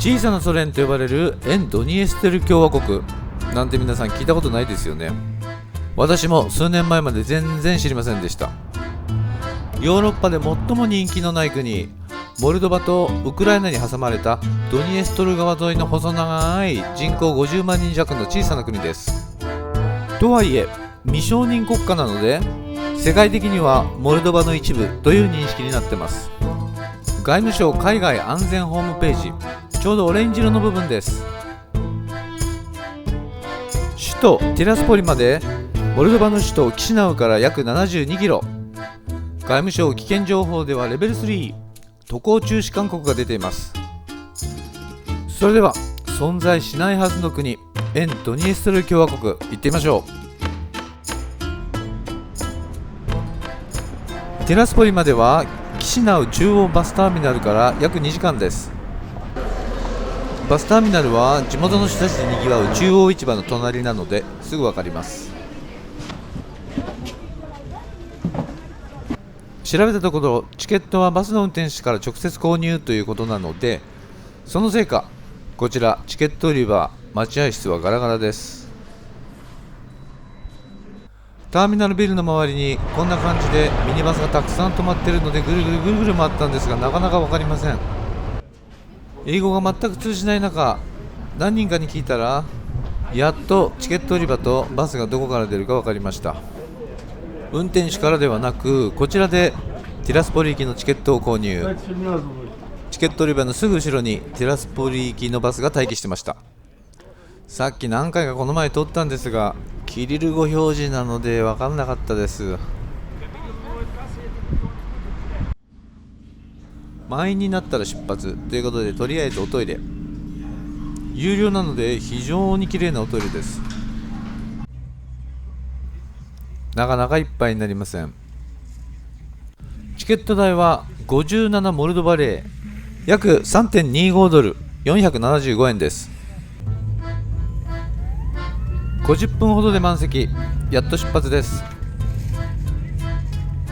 小さなソ連と呼ばれる沿ドニエステル共和国なんて皆さん聞いたことないですよね。私も数年前まで全然知りませんでした。ヨーロッパで最も人気のない国、モルドバとウクライナに挟まれたドニエストル川沿いの細長い人口50万人弱の小さな国です。とはいえ未承認国家なので世界的にはモルドバの一部という認識になってます。外務省海外安全ホームページ、ちょうどオレンジ色の部分です。首都ティラスポリまでモルドバの首都キシナウから約72キロ。外務省危険情報ではレベル3、渡航中止勧告が出ています。それでは存在しないはずの国、沿ドニエストル共和国行ってみましょう。ティラスポリまではキシナウ中央バスターミナルから約2時間です。バスターミナルは地元の人たちでにぎわう中央市場の隣なのですぐわかります。調べたところチケットはバスの運転手から直接購入ということなので、そのせいかこちらチケット売り場、待合室はガラガラです。ターミナルビルの周りにこんな感じでミニバスがたくさん止まっているのでぐるぐる回ったんですが、なかなか分かりません。英語が全く通じない中、何人かに聞いたらやっとチケット売り場とバスがどこから出るか分かりました。運転手からではなくこちらでティラスポリ行きのチケットを購入。チケット売り場のすぐ後ろにティラスポリ行きのバスが待機してました。さっき何回かこの前通ったんですがキリル語表示なので分からなかったです。満員になったら出発ということで、とりあえずおトイレ有料なので非常に綺麗なおトイレです。なかなかいっぱいになりません。チケット代は57モルドバレー、約 3.25 ドル、475円です。50分ほどで満席、やっと出発です。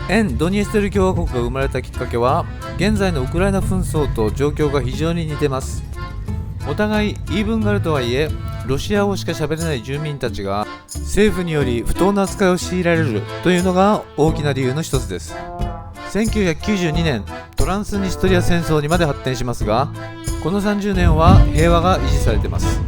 沿ドニエステル共和国が生まれたきっかけは現在のウクライナ紛争と状況が非常に似てます。お互い言い分があるとはいえロシア語しか喋れない住民たちが政府により不当な扱いを強いられるというのが大きな理由の一つです。1992年トランスニストリア戦争にまで発展しますが、この30年は平和が維持されています。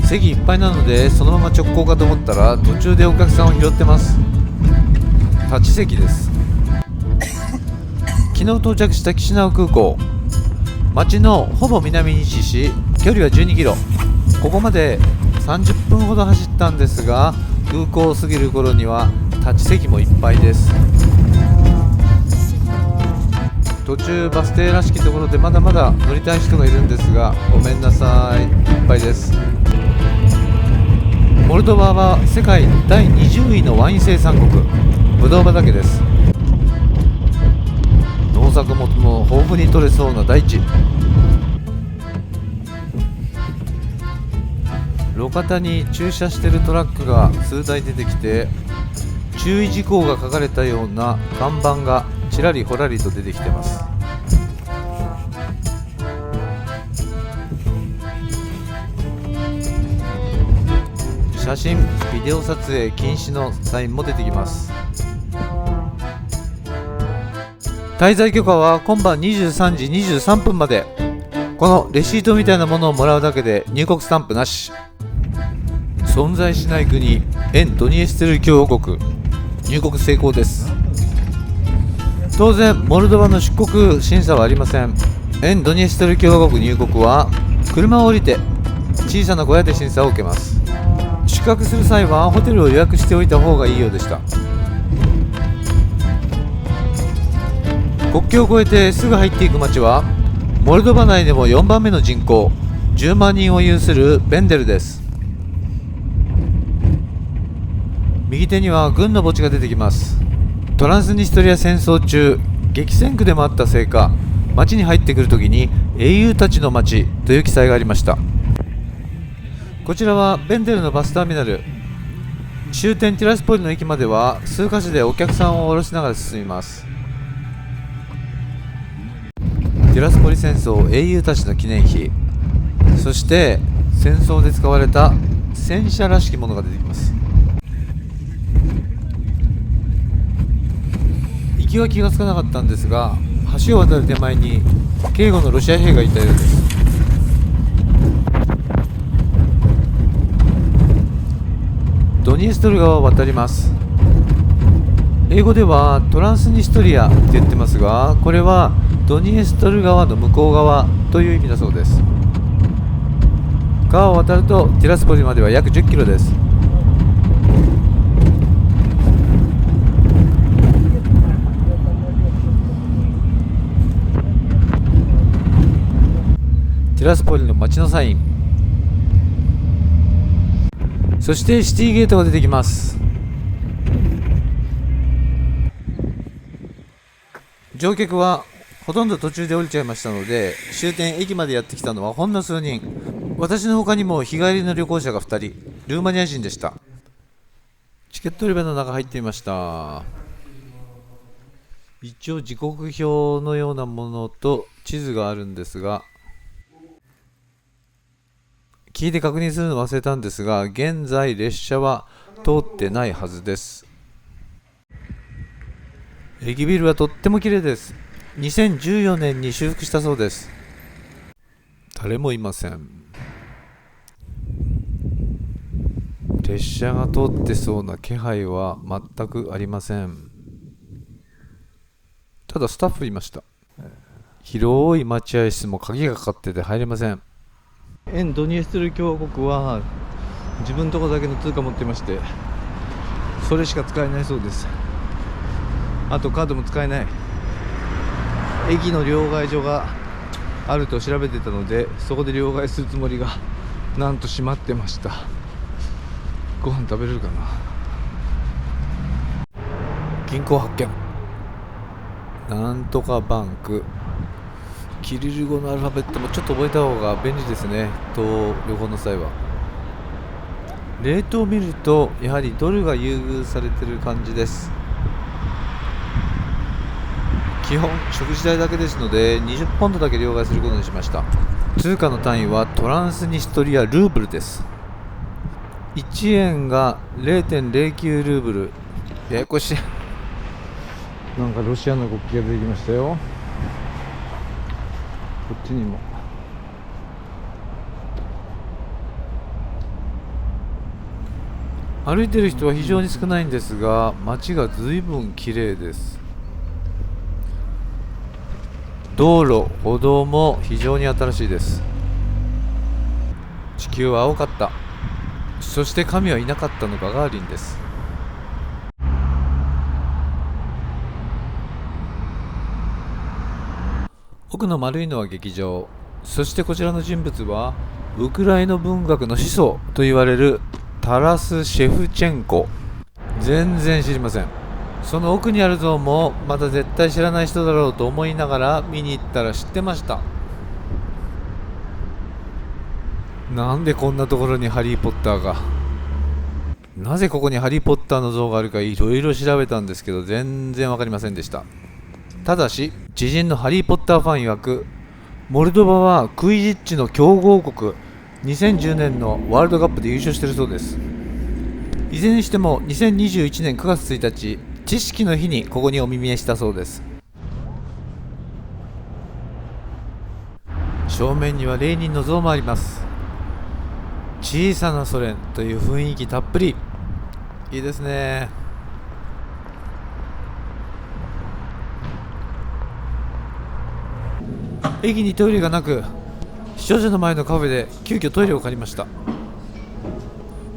席いっぱいなのでそのまま直行かと思ったら途中でお客さんを拾ってます。立ち席です。昨日到着したキシナウ空港、町のほぼ南に位置し距離は12キロ。ここまで30分ほど走ったんですが空港を過ぎる頃には立ち席もいっぱいです。途中バス停らしきところでまだまだ乗りたい人がいるんですがごめんなさい、いっぱいです。モルドバは世界第20位のワイン生産国、ブドウ畑です。農作物も豊富に取れそうな大地。路肩に駐車しているトラックが数台出てきて注意事項が書かれたような看板がちらりほらりと出てきてます。写真・ビデオ撮影禁止のサインも出てきます。滞在許可は今晩23時23分まで。このレシートみたいなものをもらうだけで入国スタンプなし。存在しない国、沿ドニエステル共和国、入国成功です。当然モルドバの出国審査はありません。沿ドニエステル共和国入国は車を降りて小さな小屋で審査を受けます。宿泊する際はホテルを予約しておいた方がいいようでした。国境を越えてすぐ入っていく町はモルドバ内でも4番目の人口10万人を有するベンデルです。右手には軍の墓地が出てきます。トランスニストリア戦争中激戦区でもあったせいか町に入ってくるときに英雄たちの町という記載がありました。こちらはベンデルのバスターミナル。終点ティラスポリの駅までは数カ所でお客さんを降ろしながら進みます。ティラスポリ戦争英雄たちの記念碑、そして戦争で使われた戦車らしきものが出てきます。行きは気がつかなかったんですが、橋を渡る手前に警護のロシア兵がいたようです。ドニエストル川を渡ります。英語ではトランスニストリアって言ってますが、これはドニエストル川の向こう側という意味だそうです。川を渡るとティラスポリまでは約10キロです。ティラスポリの街のサイン、そしてシティゲートが出てきます。乗客はほとんど途中で降りちゃいましたので、終点駅までやってきたのはほんの数人。私の他にも日帰りの旅行者が2人、ルーマニア人でした。チケット売り場の中入っていました。一応時刻表のようなものと地図があるんですが、聞いて確認するの忘れたんですが、現在列車は通ってないはずです。駅ビルはとっても綺麗です。2014年に修復したそうです。誰もいません。列車が通ってそうな気配は全くありません。ただスタッフいました。広い待合室も鍵がかかってて入れません。沿ドニエストル共和国は自分のところだけの通貨持っていまして、それしか使えないそうです。あとカードも使えない。駅の両替所があると調べてたので、そこで両替するつもりがなんと閉まってました。ご飯食べれるかな。銀行発見。なんとかバンク。キリル語のアルファベットもちょっと覚えた方が便利ですね。旅行の際は。レートを見るとやはりドルが優遇されてる感じです。基本食事代だけですので20ポンドだけ両替することにしました。通貨の単位はトランスニストリアルーブルです。1円が 0.09 ルーブル。ややこしい。なんかロシアの国旗が出てきましたよ。こっちにも。歩いてる人は非常に少ないんですが、街が随分綺麗です。道路、歩道も非常に新しいです。地球は青かった。そして神はいなかったのがガーリンです。奥の丸いのは劇場。そしてこちらの人物はウクライナ文学の始祖と言われるタラス・シェフチェンコ。全然知りません。その奥にある像もまた絶対知らない人だろうと思いながら見に行ったら知ってました。なんでこんなところにハリー・ポッターが。なぜここにハリー・ポッターの像があるかいろいろ調べたんですけど、全然わかりませんでした。ただし知人のハリー・ポッターファン曰く、モルドバはクイジッチの強豪国、2010年のワールドカップで優勝しているそうです。いずれにしても2021年9月1日知識の日にここにお耳見したそうです。正面にはレーニンの像もあります。小さなソ連という雰囲気たっぷり。いいですね。駅にトイレがなく、視聴者の前のカフェで急遽トイレを借りました。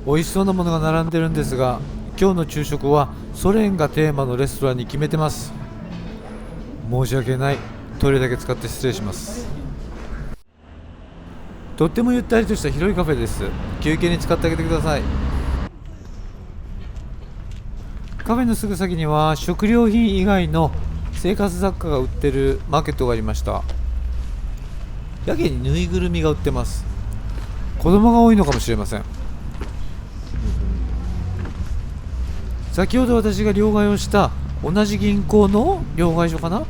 美味しそうなものが並んでるんですが、今日の昼食はソ連がテーマのレストランに決めてます。申し訳ない。トイレだけ使って失礼します。とってもゆったりとした広いカフェです。休憩に使ってあげてください。カフェのすぐ先には食料品以外の生活雑貨が売ってるマーケットがありました。やけにぬいぐるみが売ってます。子供が多いのかもしれません。先ほど私が両替をした同じ銀行の両替所かな。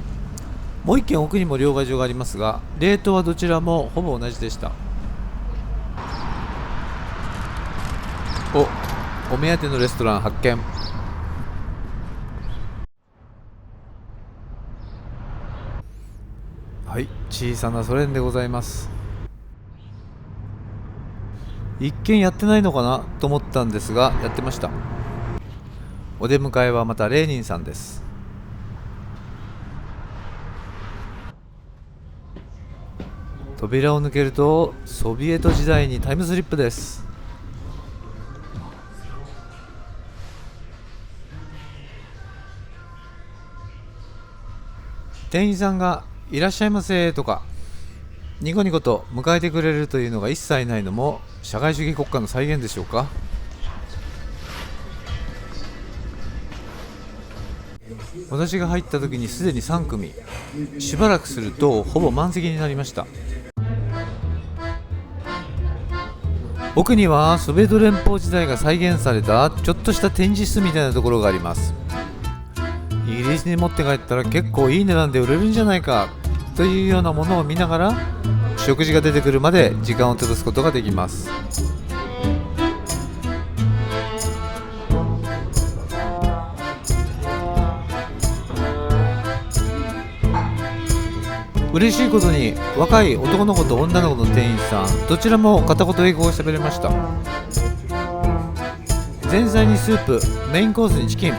もう一軒奥にも両替所がありますが、レートはどちらもほぼ同じでした。お目当てのレストラン発見。はい、小さなソ連でございます。一見やってないのかなと思ったんですが、やってました。お出迎えはまたレーニンさんです。扉を抜けるとソビエト時代にタイムスリップです。店員さんがいらっしゃいませとかニコニコと迎えてくれるというのが一切ないのも社会主義国家の再現でしょうか。私が入った時にすでに3組、しばらくするとほぼ満席になりました。奥にはソビエト連邦時代が再現されたちょっとした展示室みたいなところがあります。イギリスに持って帰ったら結構いい値段で売れるんじゃないかというようなものを見ながら食事が出てくるまで時間を潰すことができます。嬉しいことに若い男の子と女の子の店員さんどちらも片言英語を喋れました。前菜にスープ、メインコースにチキン、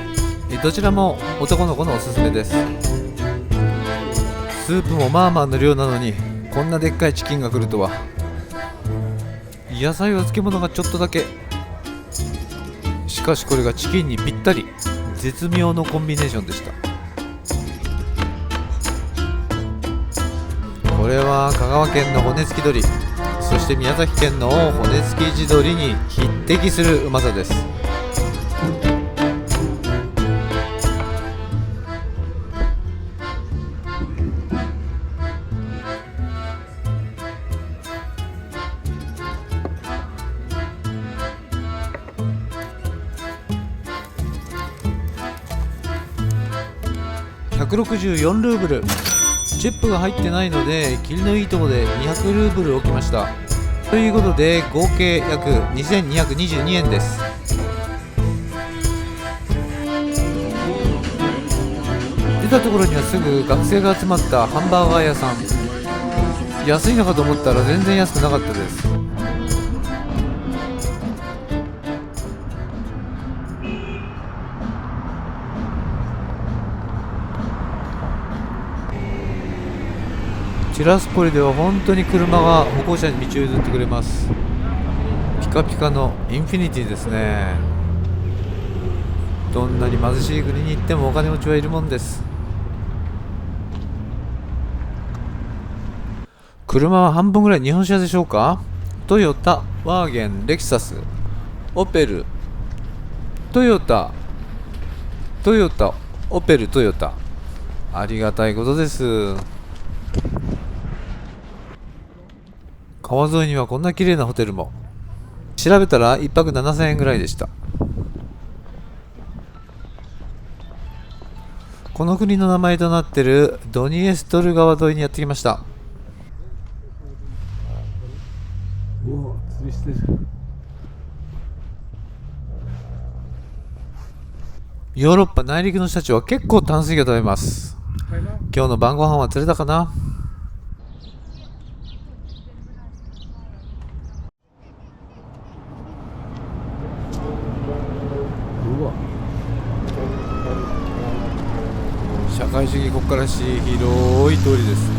どちらも男の子のおすすめです。スープもまあまあの量なのにこんなでっかいチキンが来るとは。野菜は漬物がちょっとだけ。しかしこれがチキンにぴったり、絶妙のコンビネーションでした。これは香川県の骨付き鶏、そして宮崎県の骨付き地鶏に匹敵するうまさです。164ルーブル、チップが入ってないので霧のいいとこで200ルーブル置きました。ということで合計約2222円です。出たところにはすぐ学生が集まったハンバーガー屋さん。安いのかと思ったら全然安くなかったです。ティラスポリでは本当に車が歩行者に道を譲ってくれます。ピカピカのインフィニティですね。どんなに貧しい国に行ってもお金持ちはいるもんです。車は半分ぐらい日本車でしょうか。トヨタ、ワーゲン、レクサス、オペル、トヨタ、オペル、トヨタ。ありがたいことです。川沿いにはこんな綺麗なホテルも。調べたら1泊7000円ぐらいでした。この国の名前となっているドニエストル川沿いにやってきました。釣りしてる。ヨーロッパ内陸の人たちは結構淡水魚食べます。今日の晩ご飯は釣れたかな。社会主義国家らしい広い通りです。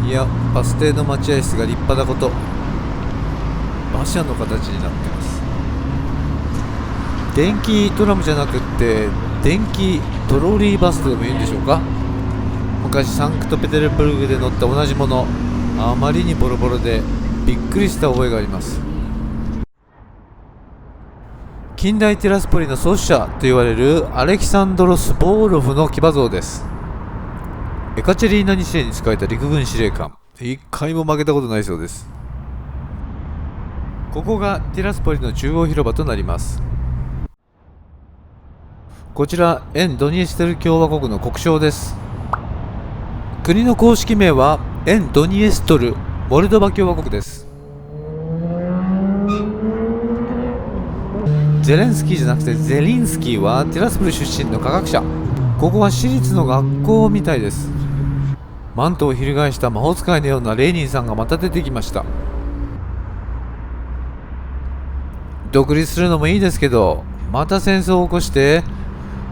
いや、バス停の待合室が立派なこと。馬車の形になってます。電気トラムじゃなくって電気トロリーバスとでもいいんでしょうか。昔サンクトペテルブルクで乗った同じもの、あまりにボロボロでびっくりした覚えがあります。近代ティラスポリの創始者と言われるアレキサンドロス・ボーロフの騎馬像です。エカチェリーナ2世に仕えた陸軍司令官、一回も負けたことないそうです。ここがティラスポリの中央広場となります。こちら沿ドニエステル共和国の国章です。国の公式名は沿ドニエストルモルドバ共和国です。ゼレンスキーじゃなくてゼリンスキーはティラスポリ出身の科学者。ここは私立の学校みたいです。マントを翻した魔法使いのようなレーニンさんがまた出てきました。独立するのもいいですけど、また戦争を起こして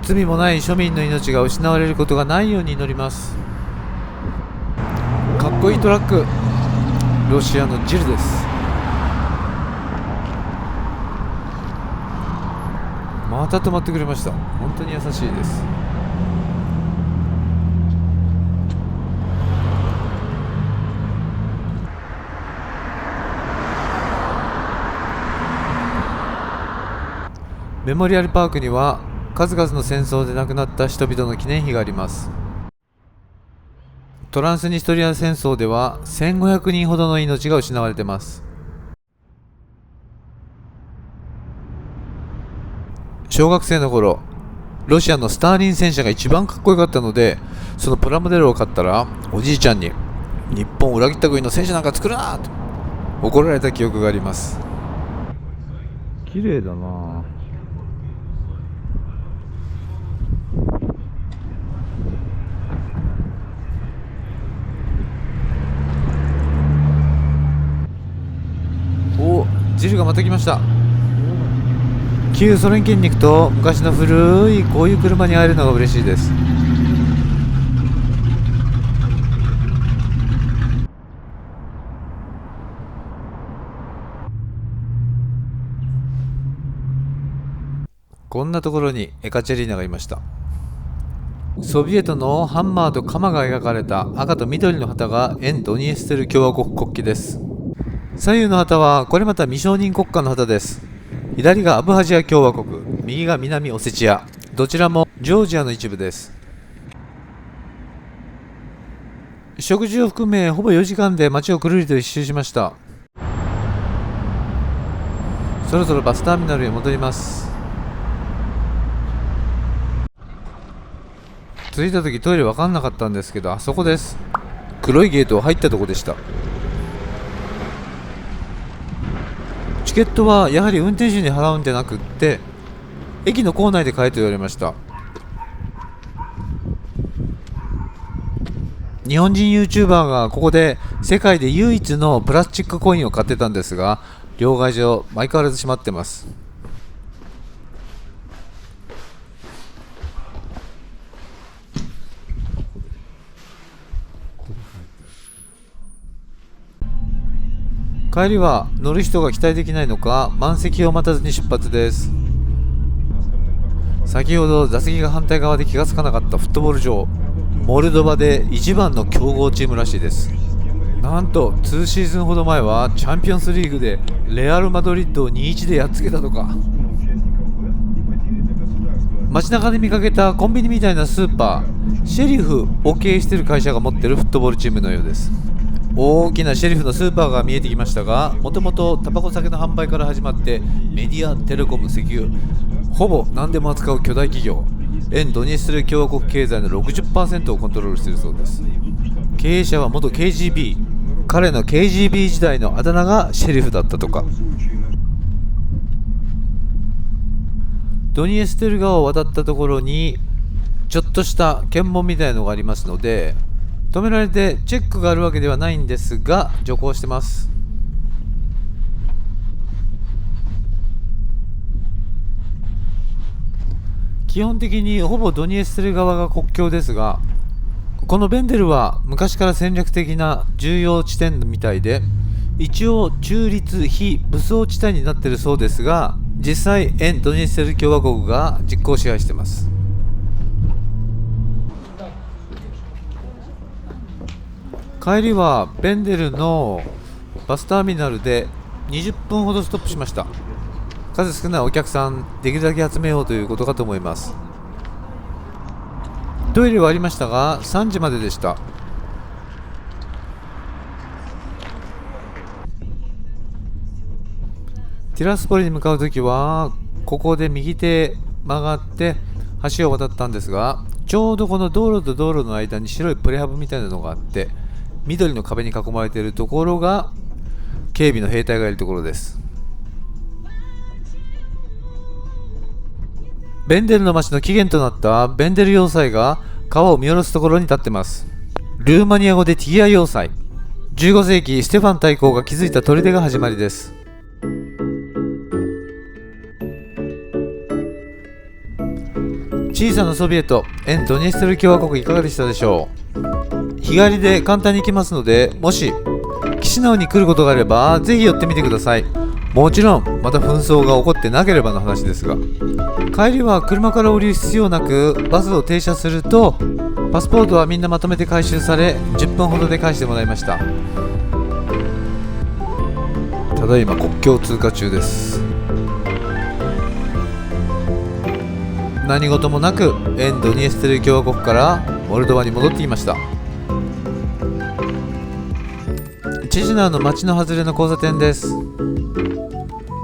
罪もない庶民の命が失われることがないように祈ります。かっこいいトラック、ロシアのジルです。また止まってくれました。本当に優しいです。メモリアルパークには数々の戦争で亡くなった人々の記念碑があります。トランスニストリア戦争では1500人ほどの命が失われています。小学生の頃、ロシアのスターリン戦車が一番かっこよかったので、そのプラモデルを買ったらおじいちゃんに日本を裏切った国の戦車なんか作るなと怒られた記憶があります。綺麗だな。ジルがまた来ました。旧ソ連圏に行くと昔の古いこういう車に会えるのが嬉しいです。こんなところにエカチェリーナがいました。ソビエトのハンマーと鎌が描かれた赤と緑の旗が沿ドニエステル共和国国旗です。左右の旗はこれまた未承認国家の旗です。左がアブハジア共和国、右が南オセチア、どちらもジョージアの一部です。食事を含めほぼ4時間で街をくるりと一周しました。そろそろバスターミナルへ戻ります。着いた時トイレ分かんなかったんですけど、あそこです。黒いゲートを入ったとこでした。チケットはやはり運転手に払うんじゃなくって駅の構内で買えと言われました。日本人 YouTuber がここで世界で唯一のプラスチックコインを買ってたんですが、両替所相変わらず閉まってます。帰りは乗る人が期待できないのか満席を待たずに出発です。先ほど座席が反対側で気がつかなかったフットボール場、モルドバで一番の強豪チームらしいです。なんと2シーズンほど前はチャンピオンスリーグでレアル・マドリッドを 2-1 でやっつけたとか。街中で見かけたコンビニみたいなスーパー、シェリフを経営している会社が持っているフットボールチームのようです。大きなシェリフのスーパーが見えてきましたが、もともとタバコ酒の販売から始まってメディア、テレコム、石油、ほぼ何でも扱う巨大企業、沿ドニエストル共和国経済の 60% をコントロールしているそうです。経営者は元 KGB、 彼の KGB 時代のあだ名がシェリフだったとか。ドニエステル川を渡ったところにちょっとした検問みたいなのがありますので、止められてチェックがあるわけではないんですが徐行してます。基本的にほぼドニエステル側が国境ですが、このベンデルは昔から戦略的な重要地点みたいで、一応中立非武装地帯になっているそうですが、実際沿ドニエステル共和国が実効支配しています。帰りはベンデルのバスターミナルで20分ほどストップしました。数少ないお客さんできるだけ集めようということかと思います。トイレはありましたが3時まででした。ティラスポリに向かうときはここで右手へ曲がって橋を渡ったんですが、ちょうどこの道路と道路の間に白いプレハブみたいなのがあって、緑の壁に囲まれているところが警備の兵隊がいるところです。ベンデルの町の起源となったベンデル要塞が川を見下ろすところに立ってます。ルーマニア語でティギア要塞。15世紀ステファン大公が築いた砦が始まりです。小さなソビエト、沿ドニエストル共和国いかがでしたでしょう。日帰りで簡単に行けますので、もしキシナウに来ることがあればぜひ寄ってみてください。もちろんまた紛争が起こってなければの話ですが、帰りは車から降りる必要なくバスを停車するとパスポートはみんなまとめて回収され、10分ほどで返してもらいました。ただいま国境通過中です。何事もなく沿ドニエストル共和国からモルドバに戻ってきました。チジナウの町の外れの交差点です。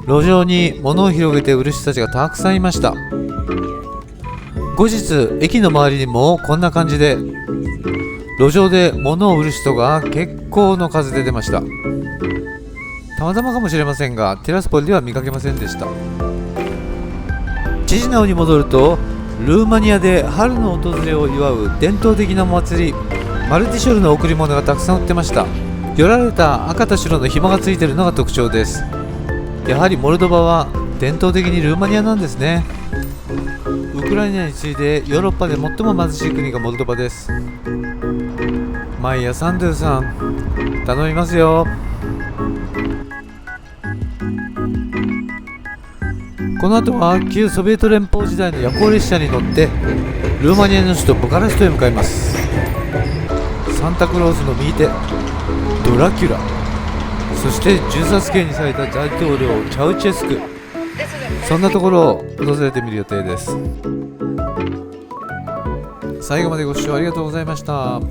路上に物を広げて売る人たちがたくさんいました。後日駅の周りにもこんな感じで路上で物を売る人が結構の数で出ました。たまたまかもしれませんがティラスポリでは見かけませんでした。チジナウに戻るとルーマニアで春の訪れを祝う伝統的なお祭り、マルティショルの贈り物がたくさん売ってました。よられた赤と白の紐がついているのが特徴です。やはりモルドバは伝統的にルーマニアなんですね。ウクライナに次いでヨーロッパで最も貧しい国がモルドバです。マイヤ・サンドゥさん頼みますよ。この後は旧ソビエト連邦時代の夜行列車に乗ってルーマニアの首都ブカレストへ向かいます。サンタクロースの右手ドラキュラ、そして銃殺刑にされた大統領チャウチェスク、そんなところを訪れてみる予定です。最後までご視聴ありがとうございました。